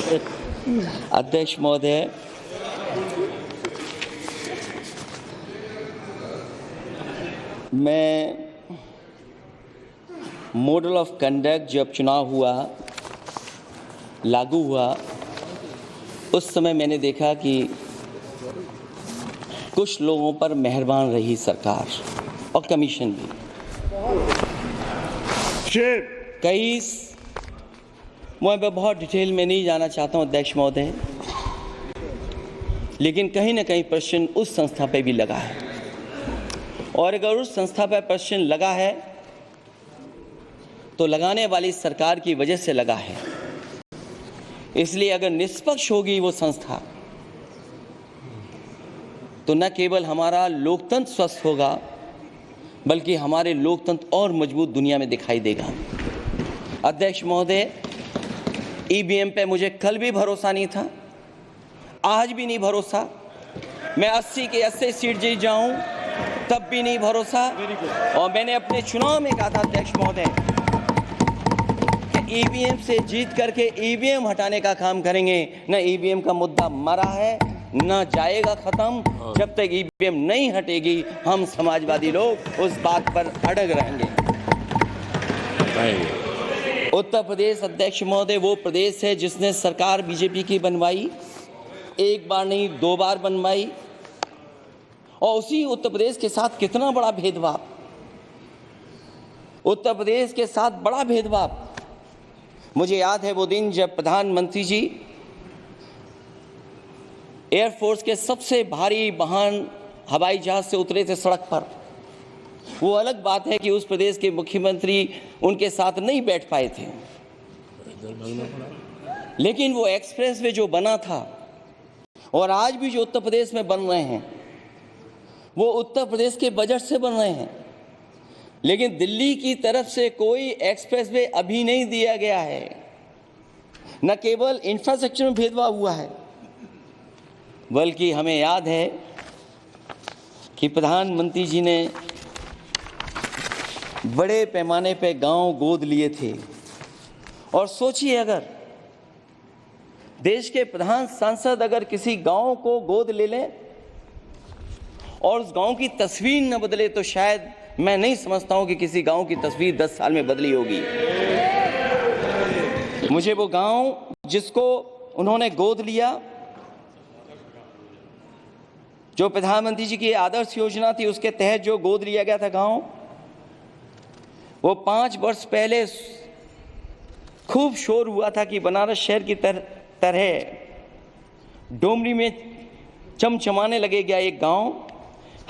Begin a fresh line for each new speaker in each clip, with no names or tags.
अध्यक्ष महोदय, मैं मॉडल ऑफ कंडक्ट जब चुनाव हुआ, लागू हुआ, उस समय मैंने देखा कि कुछ लोगों पर मेहरबान रही सरकार और कमीशन भी। मैं बहुत डिटेल में नहीं जाना चाहता हूं अध्यक्ष महोदय, लेकिन कहीं ना कहीं प्रश्न उस संस्था पे भी लगा है, और अगर उस संस्था पर प्रश्न लगा है तो लगाने वाली सरकार की वजह से लगा है। इसलिए अगर निष्पक्ष होगी वो संस्था तो न केवल हमारा लोकतंत्र स्वस्थ होगा, बल्कि हमारे लोकतंत्र और मजबूत दुनिया में दिखाई देगा। अध्यक्ष महोदय, ईवीएम पे मुझे कल भी भरोसा नहीं था, आज भी नहीं भरोसा। मैं 80 के 80 सीट जीत जाऊं तब भी नहीं भरोसा। और मैंने अपने चुनाव में कहा था अध्यक्ष महोदय कि ईवीएम से जीत करके ईवीएम हटाने का काम करेंगे। न ईवीएम का मुद्दा मरा है, न जाएगा खत्म। जब तक ईवीएम नहीं हटेगी, हम समाजवादी लोग उस बात पर अड़ग रहेंगे। उत्तर प्रदेश अध्यक्ष महोदय वो प्रदेश है जिसने सरकार बीजेपी की बनवाई, एक बार नहीं 2 बार बनवाई, और उसी उत्तर प्रदेश के साथ कितना बड़ा भेदभाव, उत्तर प्रदेश के साथ बड़ा भेदभाव। मुझे याद है वो दिन जब प्रधानमंत्री जी एयरफोर्स के सबसे भारी वाहन हवाई जहाज से उतरे थे सड़क पर। वो अलग बात है कि उस प्रदेश के मुख्यमंत्री उनके साथ नहीं बैठ पाए थे, लेकिन वो एक्सप्रेसवे जो बना था और आज भी जो उत्तर प्रदेश में बन रहे हैं, वो उत्तर प्रदेश के बजट से बन रहे हैं। लेकिन दिल्ली की तरफ से कोई एक्सप्रेसवे अभी नहीं दिया गया है। न केवल इंफ्रास्ट्रक्चर में भेदभाव हुआ है, बल्कि हमें याद है कि प्रधानमंत्री जी ने बड़े पैमाने पे गांव गोद लिए थे। और सोचिए, अगर देश के प्रधान सांसद अगर किसी गांव को गोद ले लें और उस गांव की तस्वीर न बदले, तो शायद मैं नहीं समझता हूं कि किसी गांव की तस्वीर 10 साल में बदली होगी। मुझे वो गांव जिसको उन्होंने गोद लिया, जो प्रधानमंत्री जी की आदर्श योजना थी उसके तहत जो गोद लिया गया था गांव, वो 5 वर्ष पहले खूब शोर हुआ था कि बनारस शहर की तरह डोमरी में चमचमाने लगेगा एक गांव।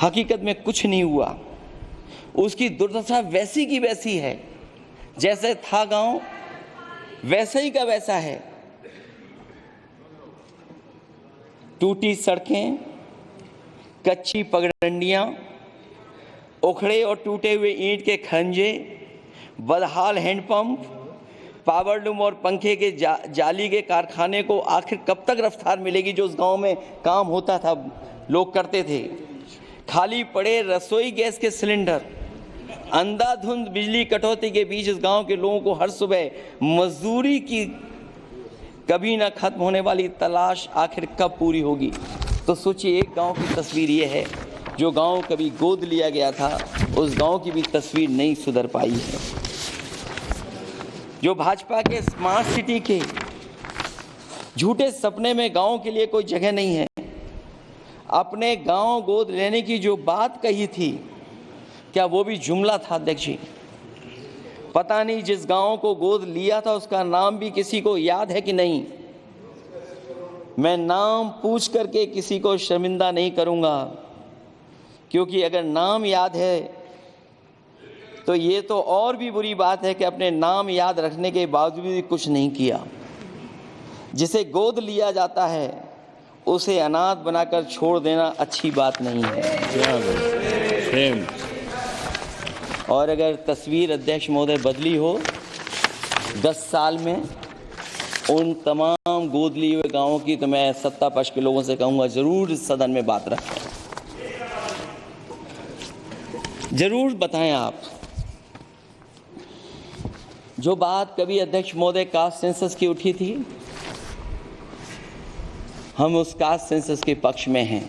हकीकत में कुछ नहीं हुआ। उसकी दुर्दशा वैसी की वैसी है, जैसे था गांव वैसा ही का वैसा है। टूटी सड़कें, कच्ची पगडंडियां, उखड़े और टूटे हुए ईंट के खंजे, बदहाल हैंडपंप, पावरलूम और पंखे के जाली के कारखाने को आखिर कब तक रफ्तार मिलेगी जो उस गांव में काम होता था, लोग करते थे। खाली पड़े रसोई गैस के सिलेंडर, अंधाधुंध बिजली कटौती के बीच इस गांव के लोगों को हर सुबह मजदूरी की कभी ना खत्म होने वाली तलाश आखिर कब पूरी होगी। तो सोचिए, एक गांव की तस्वीर ये है। जो गांव कभी गोद लिया गया था, उस गांव की भी तस्वीर नहीं सुधर पाई है। जो भाजपा के स्मार्ट सिटी के झूठे सपने में गांव के लिए कोई जगह नहीं है। अपने गांव गोद लेने की जो बात कही थी, क्या वो भी जुमला था अध्यक्ष जी? पता नहीं जिस गांव को गोद लिया था उसका नाम भी किसी को याद है कि नहीं। मैं नाम पूछ करके किसी को शर्मिंदा नहीं करूंगा, क्योंकि अगर नाम याद है तो ये तो और भी बुरी बात है कि अपने नाम याद रखने के बावजूद भी कुछ नहीं किया। जिसे गोद लिया जाता है उसे अनाथ बनाकर छोड़ देना अच्छी बात नहीं है। और अगर तस्वीर अध्यक्ष महोदय बदली हो 10 साल में उन तमाम गोद लिए हुए गांवों की, तो मैं सत्ता पक्ष के लोगों से कहूंगा जरूर इस सदन में बात रखें, जरूर बताएं आप। जो बात कभी अध्यक्ष महोदय कास्ट सेंसस की उठी थी, हम उस कास्ट सेंसस के पक्ष में हैं।